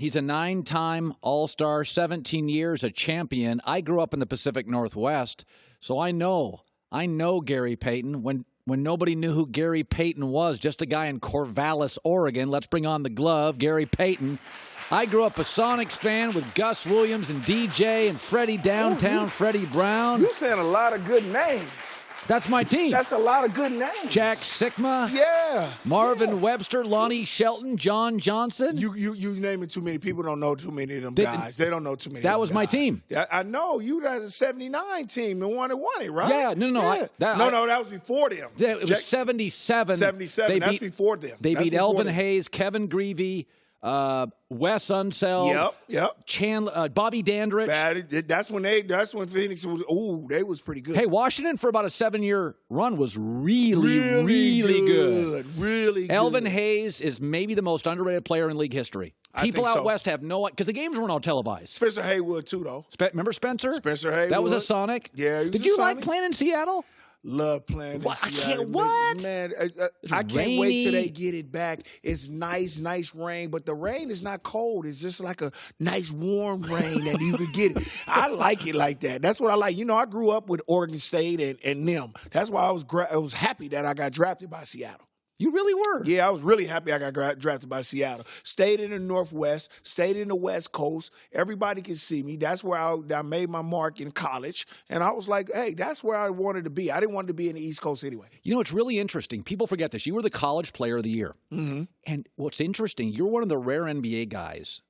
He's a 9-time All-Star, 17 years, a champion. I grew up in the Pacific Northwest, so I know Gary Payton. When nobody knew who Gary Payton was, just a guy in Corvallis, Oregon. Let's bring on the glove, Gary Payton. I grew up a Sonics fan with Gus Williams and DJ and Freddie Downtown, Freddie Brown. You saying a lot of good names. That's my team. That's a lot of good names. Jack Sikma. Yeah. Marvin Webster, Lonnie Shelton, John Johnson. You naming too many. People don't know too many of them guys. They don't know too many. That was my team. Yeah, I know. You had a 79 team, the one that won it, right? Yeah, no. Yeah. That was before them. Yeah, it was 77. 77. That's before them. They beat Elvin Hayes, Kevin Greavy, Wes Unseld. Yep. Chandler, Bobby Dandridge. That's when Phoenix was. They was pretty good. Hey, Washington for about a 7-year run was really good. Really good. Elvin Hayes is maybe the most underrated player in league history. People out west have no, because the games weren't all televised. Spencer Haywood too, though. Remember Spencer? Spencer Haywood. That was a Sonic. Yeah. Did you like playing in Seattle? Love playing in Seattle. What? Man, I can't wait till they get it back. It's nice rain, but the rain is not cold. It's just like a nice warm rain that you could get. I like it like that. That's what I like. I grew up with Oregon State and them. That's why I was happy that I got drafted by Seattle. You really were. Yeah, I was really happy I got drafted by Seattle. Stayed in the Northwest, stayed in the West Coast. Everybody could see me. That's where I made my mark in college. And I was like, hey, that's where I wanted to be. I didn't want to be in the East Coast anyway. It's really interesting. People forget this. You were the college player of the year. Mm-hmm. And what's interesting, you're one of the rare NBA guys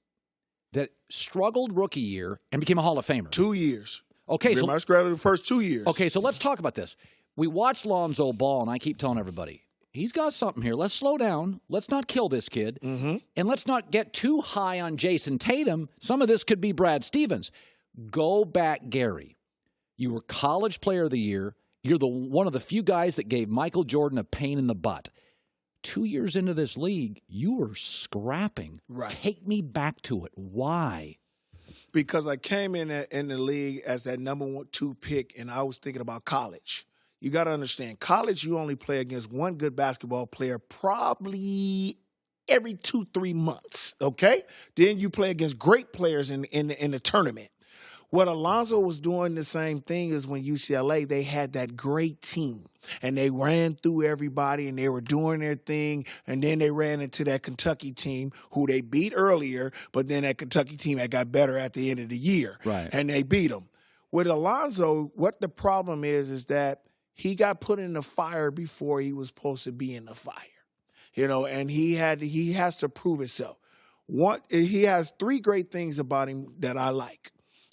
that struggled rookie year and became a Hall of Famer. 2 years. Okay, so I graduated the first 2 years. Okay, so let's talk about this. We watched Lonzo Ball, and I keep telling everybody, he's got something here. Let's slow down. Let's not kill this kid. Mm-hmm. And let's not get too high on Jason Tatum. Some of this could be Brad Stevens. Go back, Gary. You were college player of the year. You're one of the few guys that gave Michael Jordan a pain in the butt. 2 years into this league, you were scrapping. Right. Take me back to it. Why? Because I came in the league as that number 2 pick, and I was thinking about college. You got to understand, college, you only play against one good basketball player probably every 2-3 months, okay? Then you play against great players in the tournament. What Alonzo was doing the same thing as when UCLA, they had that great team, and they ran through everybody, and they were doing their thing, and then they ran into that Kentucky team who they beat earlier, but then that Kentucky team that got better at the end of the year, right? And they beat them. With Alonzo, what the problem is that he got put in the fire before he was supposed to be in the fire, and he has to prove himself. He has 3 great things about him that I like.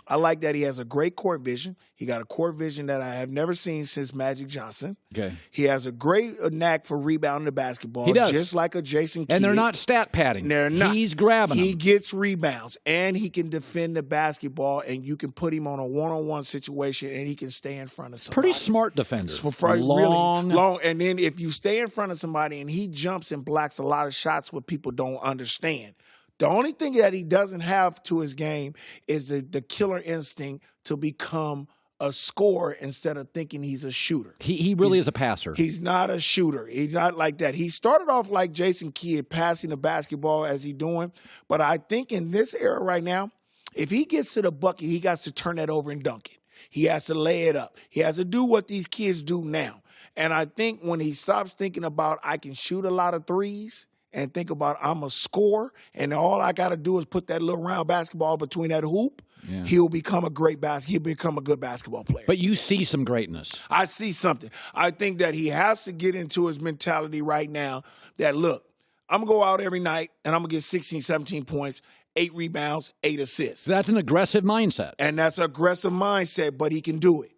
I like that he has a great court vision. He got a court vision that I have never seen since Magic Johnson. Okay. He has a great knack for rebounding the basketball. He does. Just like a Jason Kidd. And they're not stat padding. They're not. He's grabbing them. He gets rebounds, and he can defend the basketball, and you can put him on a one-on-one situation, and he can stay in front of somebody. Pretty smart defender. Long. And then if you stay in front of somebody and he jumps and blocks a lot of shots what people don't understand. The only thing that he doesn't have to his game is the killer instinct to become a scorer instead of thinking he's a shooter. He really is a passer. He's not a shooter. He's not like that. He started off like Jason Kidd, passing the basketball as he's doing. But I think in this era right now, if he gets to the bucket, he got to turn that over and dunk it. He has to lay it up. He has to do what these kids do now. And I think when he stops thinking about I can shoot a lot of threes, and think about I'm a scorer, and all I got to do is put that little round basketball between that hoop, he'll become a he'll become a good basketball player. But you see some greatness. I see something. I think that he has to get into his mentality right now that, look, I'm going to go out every night, and I'm going to get 16, 17 points, 8 rebounds, 8 assists. So that's an aggressive mindset. And that's an aggressive mindset, but he can do it.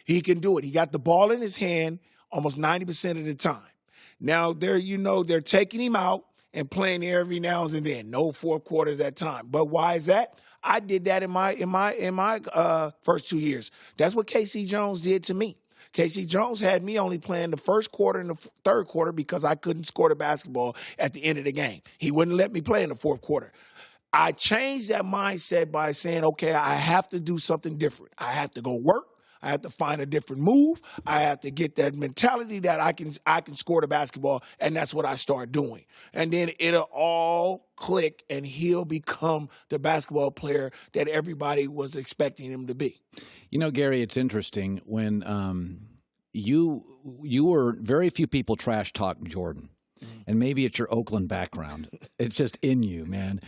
He can do it. He got the ball in his hand almost 90% of the time. Now, they're taking him out and playing every now and then. No 4 quarters at time. But why is that? I did that in my first 2 years. That's what K.C. Jones did to me. K.C. Jones had me only playing the first quarter and the third quarter because I couldn't score the basketball at the end of the game. He wouldn't let me play in the fourth quarter. I changed that mindset by saying, okay, I have to do something different. I have to go work. I have to find a different move. I have to get that mentality that I can score the basketball, and that's what I start doing. And then it'll all click, and he'll become the basketball player that everybody was expecting him to be. You know, Gary, it's interesting when you were very few people trash talk Jordan, and maybe it's your Oakland background. It's just in you, man.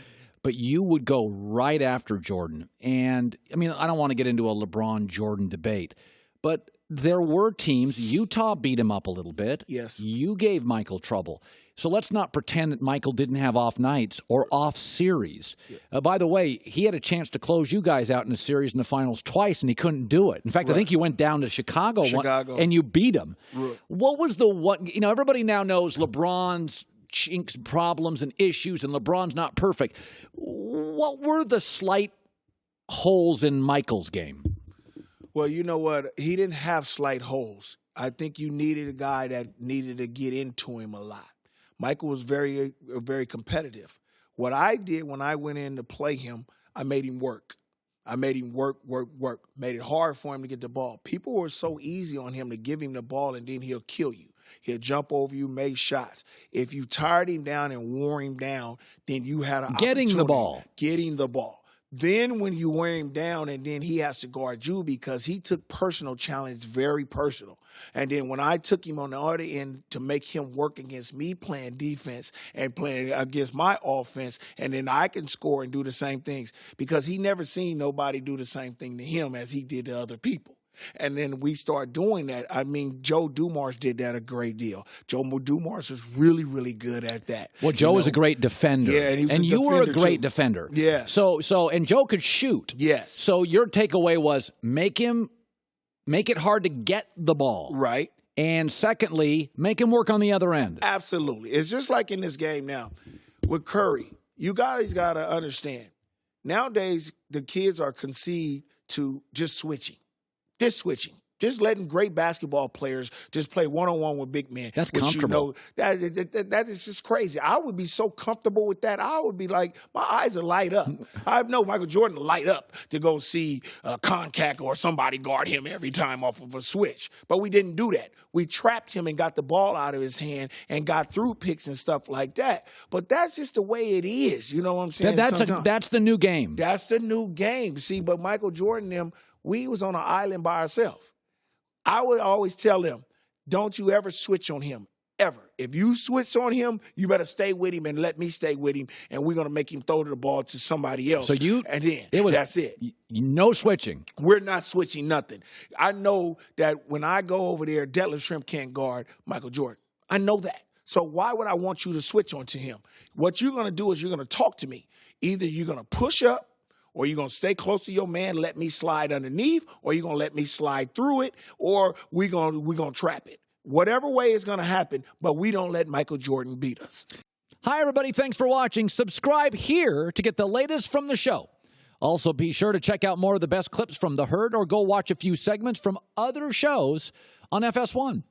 But you would go right after Jordan. And, I mean, I don't want to get into a LeBron-Jordan debate, but there were teams. Utah beat him up a little bit. Yes. You gave Michael trouble. So let's not pretend that Michael didn't have off nights or off series. Yeah. By the way, he had a chance to close you guys out in a series in the finals twice, and he couldn't do it. In fact, I think you went down to Chicago. And you beat him. Right. What was the one? You know, everybody now knows LeBron's chinks, problems, and issues, and LeBron's not perfect. What were the slight holes in Michael's game? Well, you know what? He didn't have slight holes. I think you needed a guy that needed to get into him a lot. Michael was very, very competitive. What I did when I went in to play him, I made him work. I made him work. Made it hard for him to get the ball. People were so easy on him to give him the ball, and then he'll kill you. He'll jump over you, make shots. If you tired him down and wore him down, then you had an opportunity. Getting the ball. Then when you wear him down, and then he has to guard you because he took personal challenge very personal. And then when I took him on the other end to make him work against me playing defense and playing against my offense, and then I can score and do the same things because he never seen nobody do the same thing to him as he did to other people. And then we start doing that. I mean, Joe Dumars did that a great deal. Joe Dumars was really, really good at that. Well, Joe was a great defender. Yeah, and he was you were a great defender. Yes. So, and Joe could shoot. Yes. So your takeaway was make it hard to get the ball. Right. And secondly, make him work on the other end. Absolutely. It's just like in this game now with Curry. You guys got to understand. Nowadays, the kids are conceived to just switching. Just letting great basketball players just play one-on-one with big men. That's comfortable. That is just crazy. I would be so comfortable with that. I would be like, my eyes would light up. I know Michael Jordan light up to go see Concac or somebody guard him every time off of a switch. But we didn't do that. We trapped him and got the ball out of his hand and got through picks and stuff like that. But that's just the way it is. You know what I'm saying? That's the new game. That's the new game. See, but Michael Jordan we was on an island by ourselves. I would always tell them, don't you ever switch on him, ever. If you switch on him, you better stay with him and let me stay with him, and we're going to make him throw the ball to somebody else. That's it. No switching. We're not switching nothing. I know that when I go over there, Detlef Schrempf can't guard Michael Jordan. I know that. So why would I want you to switch on to him? What you're going to do is you're going to talk to me. Either you're going to push up, or you're going to stay close to your man, let me slide underneath, or you're going to let me slide through it, or we're going to trap it. Whatever way is going to happen, but we don't let Michael Jordan beat us. Hi, everybody. Thanks for watching. Subscribe here to get the latest from the show. Also, be sure to check out more of the best clips from The Herd or go watch a few segments from other shows on FS1.